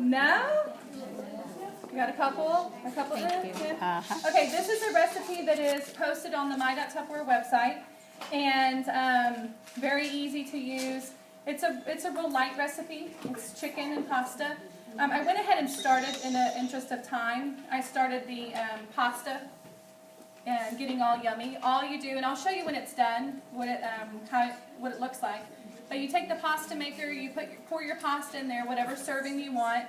No? You got a couple? Thank you. Yeah. Okay, this is a recipe that is posted on the My.Tupperware website, and very easy to use. It's a real light recipe. It's chicken and pasta. I went ahead and started, in the interest of time, I started the pasta and getting all yummy. All you do, and I'll show you when it's done, what it looks like. But you take the pasta maker, you pour your pasta in there, whatever serving you want.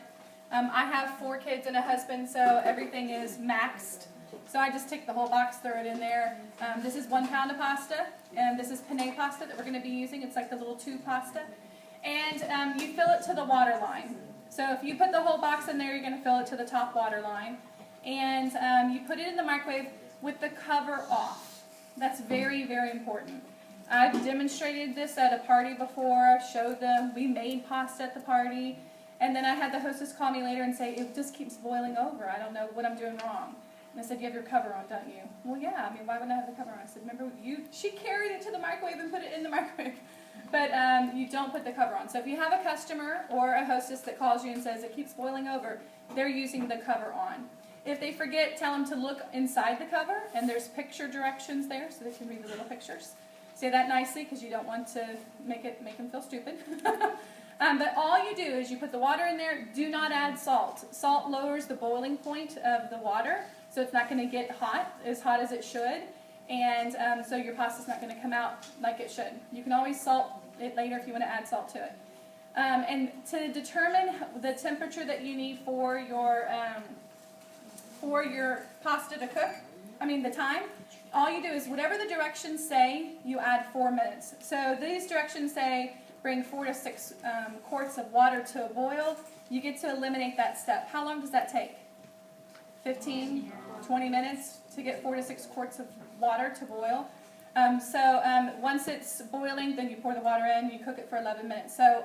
I have 4 kids and a husband, so everything is maxed. So I just take the whole box, throw it in there. This is 1 pound of pasta, and this is penne pasta that we're going to be using. It's like the little tube pasta. And you fill it to the water line. So if you put the whole box in there, you're going to fill it to the top water line. And you put it in the microwave with the cover off. That's very, very important. I've demonstrated this at a party before. I've showed them. We made pasta at the party. And then I had the hostess call me later and say, it just keeps boiling over. I don't know what I'm doing wrong. And I said, you have your cover on, don't you? Well, yeah. I mean, why wouldn't I have the cover on? I said, remember, she carried it to the microwave and put it in the microwave. But you don't put the cover on. So if you have a customer or a hostess that calls you and says it keeps boiling over, they're using the cover on. If they forget, tell them to look inside the cover, and there's picture directions there so they can read the little pictures. Say that nicely because you don't want to make them feel stupid. But all you do is you put the water in there. Do not add salt. Salt lowers the boiling point of the water, so it's not going to get as hot as it should, and so your pasta's not going to come out like it should. You can always salt it later if you want to add salt to it. And to determine the temperature that you need for your pasta to cook, the time, all you do is whatever the directions say, you add 4 minutes. So these directions say bring 4 to 6 quarts of water to a boil. You get to eliminate that step. How long does that take? 15, 20 minutes to get 4 to 6 quarts of water to boil. Once it's boiling, then you pour the water in, you cook it for 11 minutes. So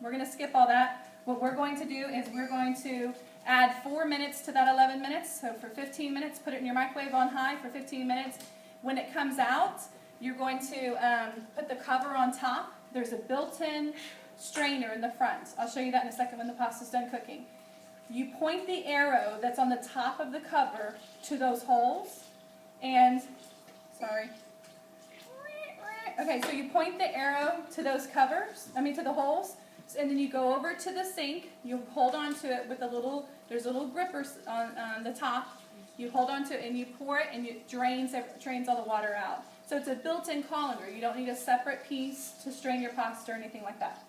we're going to skip all that. What we're going to do is we're going to add 4 minutes to that 11 minutes. So for 15 minutes, put it in your microwave on high for 15 minutes. When it comes out, you're going to put the cover on top. There's a built-in strainer in the front. I'll show you that in a second when the pasta's done cooking. You point the arrow that's on the top of the cover to those holes, and, okay, so you point the arrow to those to the holes, and then you go over to the sink. You hold on to it with there's a little gripper on the top. You hold on to it and you pour it, and it drains all the water out. So it's a built-in colander. You don't need a separate piece to strain your pasta or anything like that.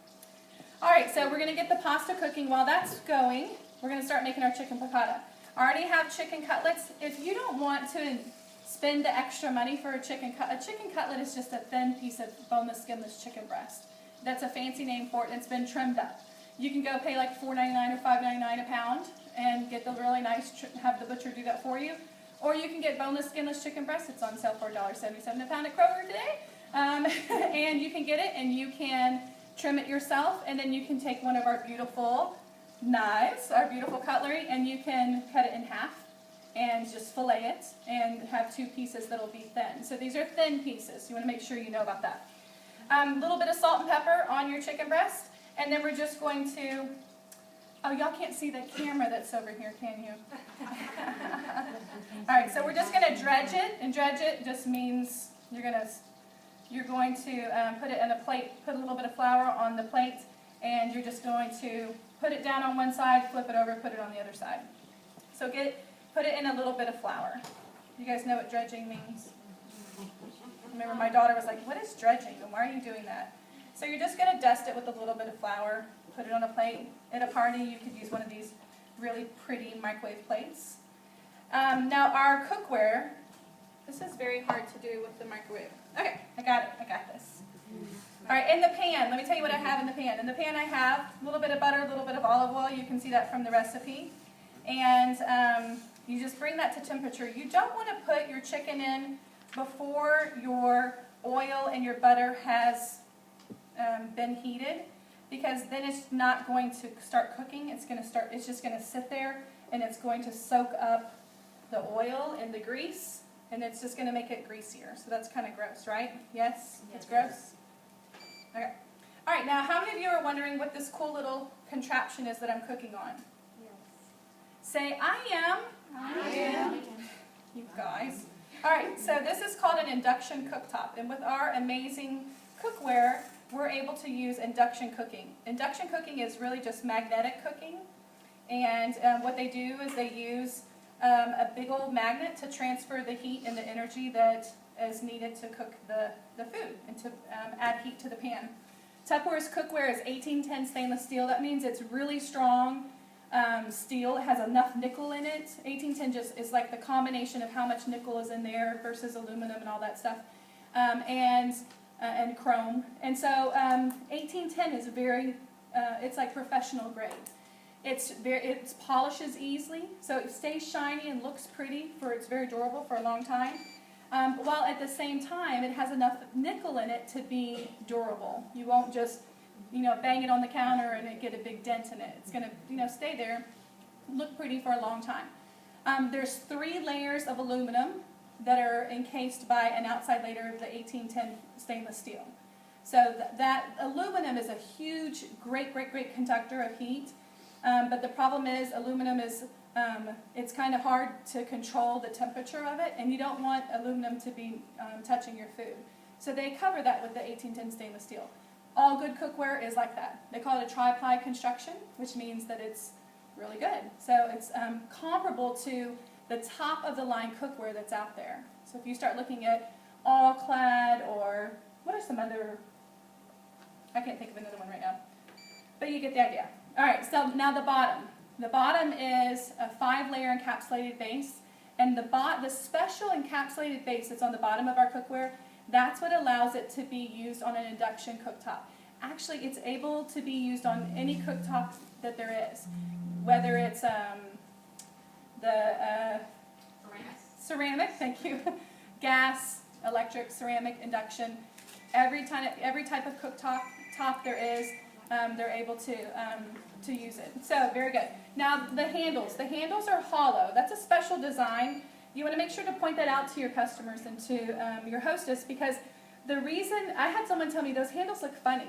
All right, so we're going to get the pasta cooking. While that's going, we're going to start making our chicken piccata. I already have chicken cutlets. If you don't want to spend the extra money for a chicken cutlet is just a thin piece of boneless, skinless chicken breast. That's a fancy name for it, and it's been trimmed up. You can go pay like $4.99 or $5.99 a pound and get the really nice, have the butcher do that for you. Or you can get boneless, skinless chicken breast. It's on sale for $1.77 a pound at Kroger today. And you can get it, and you can trim it yourself, and then you can take one of our beautiful knives, our beautiful cutlery, and you can cut it in half and just fillet it and have 2 pieces that'll be thin. So these are thin pieces. You want to make sure you know about that. A little bit of salt and pepper on your chicken breast, and then we're just going to, oh, y'all can't see the camera that's over here, can you? All right, so we're just going to dredge it, and dredge it just means you're going to put it in a plate, put a little bit of flour on the plate, and you're just going to put it down on one side, flip it over, put it on the other side. So put it in a little bit of flour. You guys know what dredging means? Remember, my daughter was like, what is dredging, and why are you doing that? So you're just going to dust it with a little bit of flour, put it on a plate. At a party, you could use one of these really pretty microwave plates. Now, our cookware, this is very hard to do with the microwave. Okay, I got it. I got this. All right, in the pan, let me tell you what I have in the pan. In the pan, I have a little bit of butter, a little bit of olive oil. You can see that from the recipe. And you just bring that to temperature. You don't want to put your chicken in before your oil and your butter has been heated, because then it's not going to start cooking. It's just going to sit there, and it's going to soak up the oil and the grease, and it's just going to make it greasier. So that's kind of gross, right? Yes? It's gross? Okay. All right, now how many of you are wondering what this cool little contraption is that I'm cooking on? Say, I am. I am. You guys. All right, so this is called an induction cooktop. And with our amazing cookware, we're able to use induction cooking. Induction cooking is really just magnetic cooking. And what they do is they use a big old magnet to transfer the heat and the energy that is needed to cook the food and to add heat to the pan. Tupperware's cookware is 1810 stainless steel. That means it's really strong steel. It has enough nickel in it. 1810 just is like the combination of how much nickel is in there versus aluminum and all that stuff, and chrome. And so 1810 is very, it's like professional grade. It polishes easily, so it stays shiny and looks pretty. It's very durable for a long time. While at the same time, it has enough nickel in it to be durable. You won't just, bang it on the counter and it get a big dent in it. It's going to, stay there, look pretty for a long time. There's 3 layers of aluminum that are encased by an outside layer of the 1810 stainless steel. So that aluminum is a huge, great conductor of heat. But the problem is aluminum is, it's kind of hard to control the temperature of it, and you don't want aluminum to be touching your food. So they cover that with the 1810 stainless steel. All good cookware is like that. They call it a tri-ply construction, which means that it's really good. So it's comparable to the top of the line cookware that's out there. So if you start looking at All-Clad or what are some other, I can't think of another one right now, but you get the idea. All right, so now the bottom. The bottom is a 5-layer encapsulated base, and the special encapsulated base that's on the bottom of our cookware, that's what allows it to be used on an induction cooktop. Actually, it's able to be used on any cooktop that there is, whether it's ceramic, thank you, gas, electric, ceramic, induction, every type of cooktop there is. They're able to use it. So, very good. Now, the handles. The handles are hollow. That's a special design. You want to make sure to point that out to your customers and to your hostess, because the reason, I had someone tell me those handles look funny.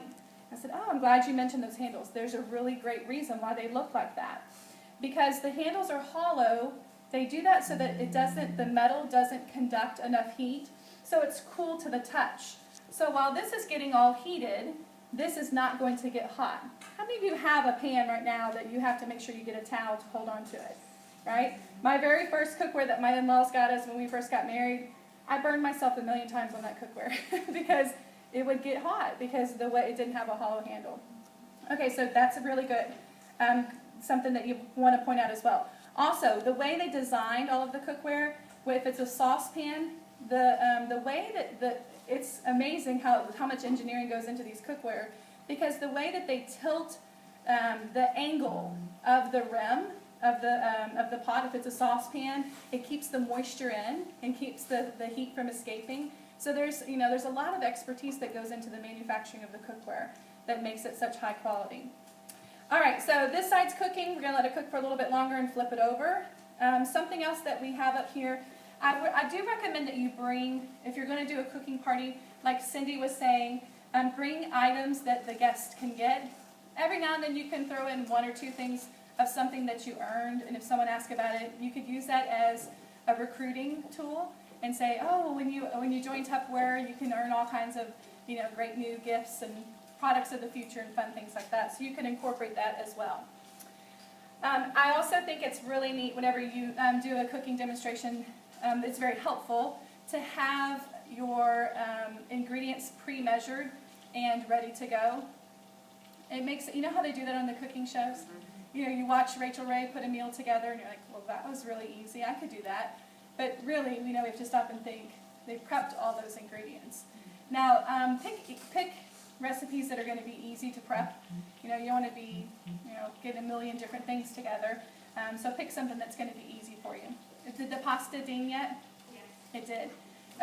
I said, oh, I'm glad you mentioned those handles. There's a really great reason why they look like that. Because the handles are hollow. They do that so that the metal doesn't conduct enough heat, so it's cool to the touch. So while this is getting all heated, this is not going to get hot. How many of you have a pan right now that you have to make sure you get a towel to hold on to it, right? My very first cookware that my in-laws got us when we first got married, I burned myself a million times on that cookware because it would get hot because the way it didn't have a hollow handle. Okay, so that's really good. Something that you want to point out as well. Also, the way they designed all of the cookware, if it's a saucepan, the way that it's amazing how much engineering goes into these cookware, because the way that they tilt the angle of the rim of the pot, if it's a saucepan, it keeps the moisture in and keeps the heat from escaping. So there's a lot of expertise that goes into the manufacturing of the cookware that makes it such high quality. All right, so this side's cooking. We're going to let it cook for a little bit longer and flip it over. Something else that we have up here, I do recommend that you bring, if you're going to do a cooking party, like Cindy was saying, bring items that the guest can get. Every now and then you can throw in 1 or 2 things of something that you earned, and if someone asks about it, you could use that as a recruiting tool and say, oh, when you join Tupperware, you can earn all kinds of great new gifts and products of the future and fun things like that. So you can incorporate that as well. I also think it's really neat whenever you do a cooking demonstration. It's very helpful to have your ingredients pre-measured and ready to go. It makes it, how they do that on the cooking shows? You watch Rachel Ray put a meal together and you're like, well, that was really easy. I could do that. But really, we have to stop and think. They prepped all those ingredients. Now, pick recipes that are going to be easy to prep. You don't want to be, getting a million different things together. So pick something that's going to be easy for you. Did the pasta ding yet? Yes. It did.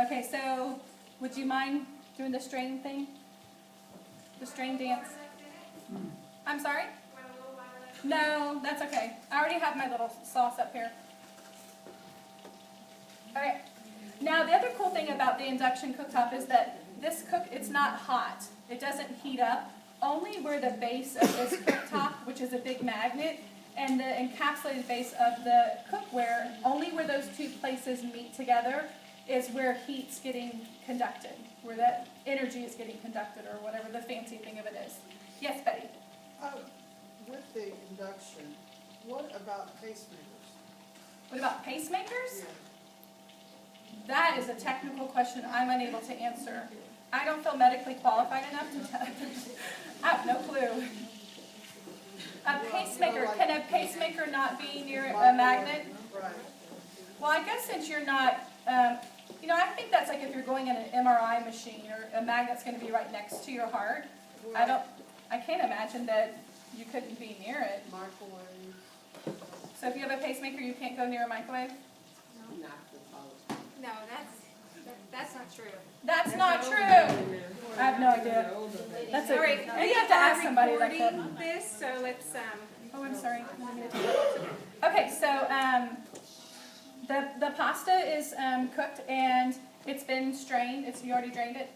Okay, so would you mind doing the strain thing? The strain dance? I'm sorry? No, that's okay. I already have my little sauce up here. All right. Now, the other cool thing about the induction cooktop is that it's not hot. It doesn't heat up. Only where the base of this cooktop, which is a big magnet, and the encapsulated base of the cookware, only where those two places meet together is where heat's getting conducted, where that energy is getting conducted, or whatever the fancy thing of it is. Yes, Betty? With the induction, what about pacemakers? What about pacemakers? Yeah. That is a technical question I'm unable to answer. I don't feel medically qualified enough to tell. I have no clue. A pacemaker, can a pacemaker not be near a magnet? Right. Well, I guess since you're not, I think that's like if you're going in an MRI machine, or a magnet's going to be right next to your heart. I can't imagine that you couldn't be near it. Microwave. So if you have a pacemaker, you can't go near a microwave? No, that's not true. That's not true. I have no idea. That's All right, maybe you have to ask somebody like that. recording this, so let's, Oh, I'm sorry. Okay, so the pasta is cooked and it's been strained. You already drained it.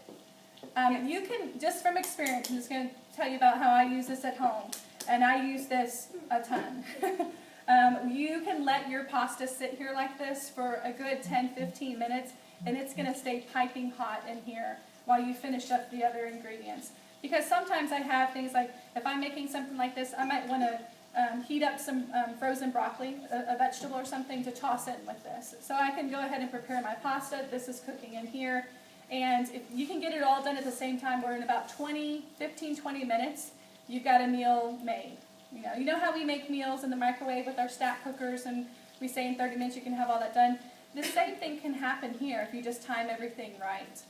You can, just from experience, I'm just going to tell you about how I use this at home, and I use this a ton. You can let your pasta sit here like this for a good 10-15 minutes, and it's going to stay piping hot in here while you finish up the other ingredients. Because sometimes I have things like, if I'm making something like this, I might want to heat up some frozen broccoli, a vegetable or something, to toss in with this. So I can go ahead and prepare my pasta. This is cooking in here. And if you can get it all done at the same time, where in about 15-20 minutes, you've got a meal made. You know how we make meals in the microwave with our stack cookers, and we say in 30 minutes you can have all that done? The same thing can happen here if you just time everything right.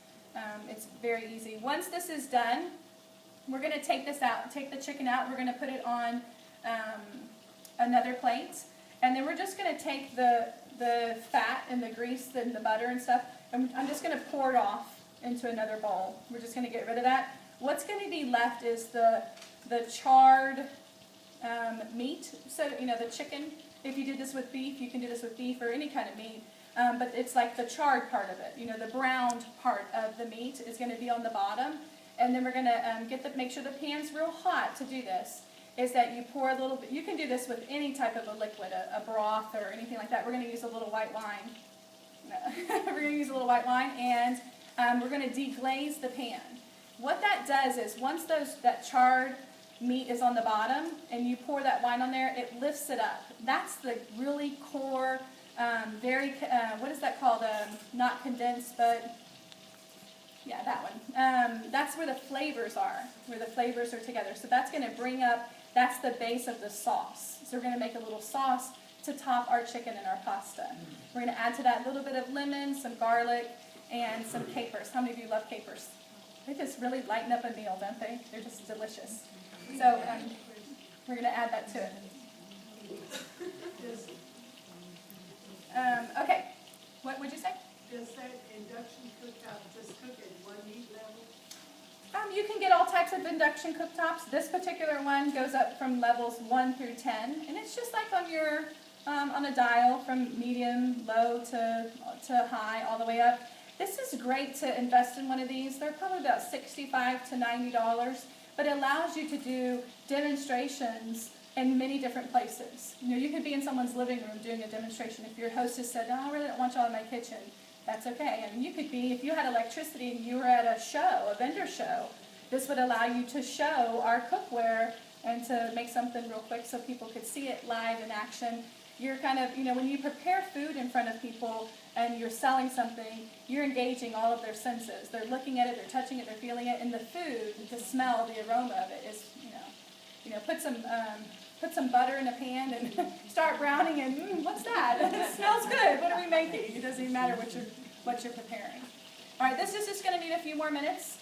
It's very easy. Once this is done, we're going to take this out, take the chicken out. We're going to put it on another plate, and then we're just going to take the fat and the grease and the butter and stuff, and I'm just going to pour it off into another bowl. We're just going to get rid of that. What's going to be left is the charred meat. So, the chicken, if you did this with beef, you can do this with beef or any kind of meat. But it's like the charred part of it. The browned part of the meat is going to be on the bottom. And then we're going to make sure the pan's real hot to do this. Is that you pour a little bit, you can do this with any type of a liquid, a broth or anything like that. We're going to use a little white wine. We're going to use a little white wine, and we're going to deglaze the pan. What that does is once that charred meat is on the bottom and you pour that wine on there, it lifts it up. That's the really core, what is that called? Not condensed, but yeah, that one. That's where the flavors are, together. So that's going to bring up, that's the base of the sauce. So we're going to make a little sauce to top our chicken and our pasta. We're going to add to that a little bit of lemon, some garlic, and some capers. How many of you love capers? They just really lighten up a meal, don't they? They're just delicious. So we're going to add that to it. Okay, what would you say? Does that induction cooktop just cook at one heat level? You can get all types of induction cooktops. This particular one goes up from levels 1 through 10, and it's just like on your on a dial from medium, low to high, all the way up. This is great to invest in one of these. They're probably about $65 to $90, but it allows you to do demonstrations in many different places. You could be in someone's living room doing a demonstration. If your hostess said, "No, I really don't want y'all in my kitchen," that's okay. And you could be, if you had electricity and you were at a show, a vendor show, this would allow you to show our cookware and to make something real quick so people could see it live in action. You're kind of, when you prepare food in front of people and you're selling something, you're engaging all of their senses. They're looking at it, they're touching it, they're feeling it, and the food, the smell, the aroma of it is, put some butter in a pan and start browning, and what's that? It smells good. What are we making? It doesn't even matter what you're preparing. All right, this is just going to need a few more minutes.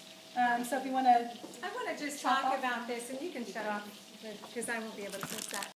So if you want to, I want to just talk about this, and you can shut off, because I won't be able to fix that.